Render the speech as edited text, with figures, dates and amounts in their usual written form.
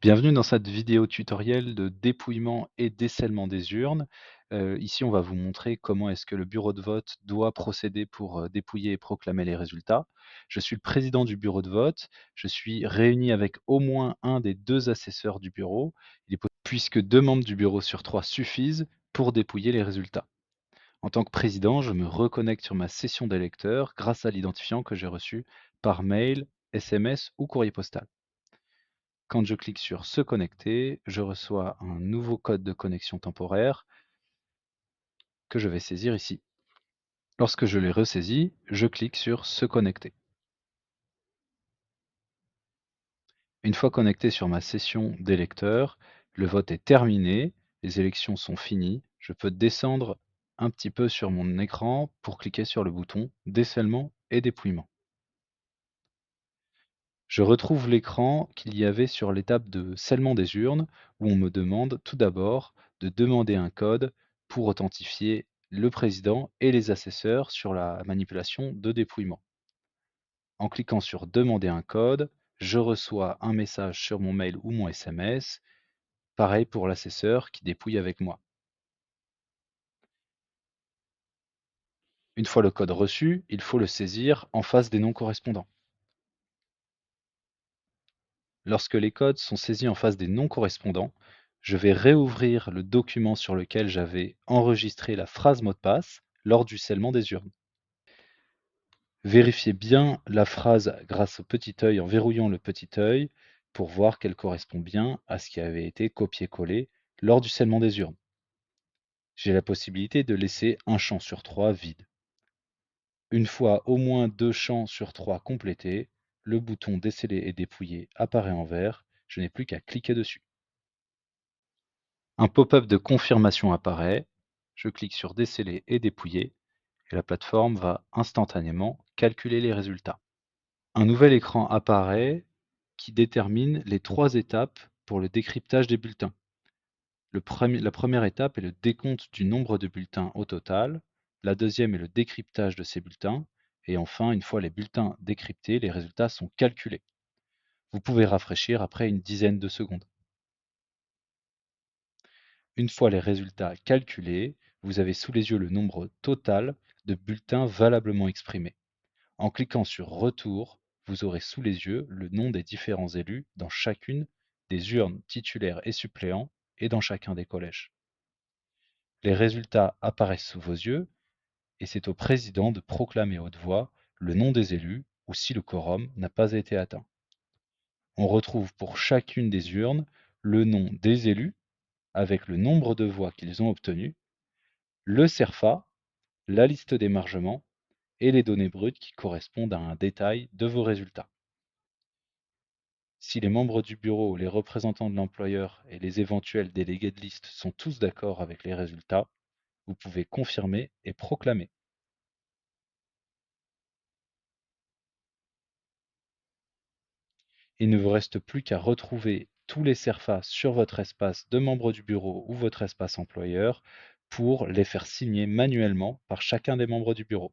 Bienvenue dans cette vidéo tutoriel de dépouillement et désellement des urnes. Ici, on va vous montrer comment est-ce que le bureau de vote doit procéder pour dépouiller et proclamer les résultats. Je suis le président du bureau de vote. Je suis réuni avec au moins un des deux assesseurs du bureau, puisque deux membres du bureau sur trois suffisent pour dépouiller les résultats. En tant que président, je me reconnecte sur ma session d'électeur grâce à l'identifiant que j'ai reçu par mail, SMS ou courrier postal. Quand je clique sur Se connecter, je reçois un nouveau code de connexion temporaire que je vais saisir ici. Lorsque je l'ai ressaisi, je clique sur Se connecter. Une fois connecté sur ma session d'électeur, le vote est terminé, les élections sont finies. Je peux descendre un petit peu sur mon écran pour cliquer sur le bouton Désellement et dépouillement. Je retrouve l'écran qu'il y avait sur l'étape de scellement des urnes, où on me demande tout d'abord de demander un code pour authentifier le président et les assesseurs sur la manipulation de dépouillement. En cliquant sur Demander un code, je reçois un message sur mon mail ou mon SMS, pareil pour l'assesseur qui dépouille avec moi. Une fois le code reçu, il faut le saisir en face des non correspondants. Lorsque les codes sont saisis en face des non correspondants, je vais réouvrir le document sur lequel j'avais enregistré la phrase mot de passe lors du scellement des urnes. Vérifiez bien la phrase grâce au petit œil en verrouillant le petit œil pour voir qu'elle correspond bien à ce qui avait été copié-collé lors du scellement des urnes. J'ai la possibilité de laisser un champ sur trois vide. Une fois au moins 2 champs sur 3 complétés, le bouton Déceler et dépouiller apparaît en vert. Je n'ai plus qu'à cliquer dessus. Un pop-up de confirmation apparaît. Je clique sur Déceler et dépouiller et la plateforme va instantanément calculer les résultats. Un nouvel écran apparaît qui détermine les 3 étapes pour le décryptage des bulletins. La première étape est le décompte du nombre de bulletins au total. La deuxième est le décryptage de ces bulletins. Et enfin, une fois les bulletins décryptés, les résultats sont calculés. Vous pouvez rafraîchir après une dizaine de secondes. Une fois les résultats calculés, vous avez sous les yeux le nombre total de bulletins valablement exprimés. En cliquant sur Retour, vous aurez sous les yeux le nom des différents élus dans chacune des urnes titulaires et suppléants et dans chacun des collèges. Les résultats apparaissent sous vos yeux et c'est au président de proclamer à haute voix le nom des élus ou si le quorum n'a pas été atteint. On retrouve pour chacune des urnes le nom des élus avec le nombre de voix qu'ils ont obtenues, le CERFA, la liste d'émargement et les données brutes qui correspondent à un détail de vos résultats. Si les membres du bureau, les représentants de l'employeur et les éventuels délégués de liste sont tous d'accord avec les résultats, vous pouvez confirmer et proclamer. Il ne vous reste plus qu'à retrouver tous les CERFA sur votre espace de membre du bureau ou votre espace employeur pour les faire signer manuellement par chacun des membres du bureau.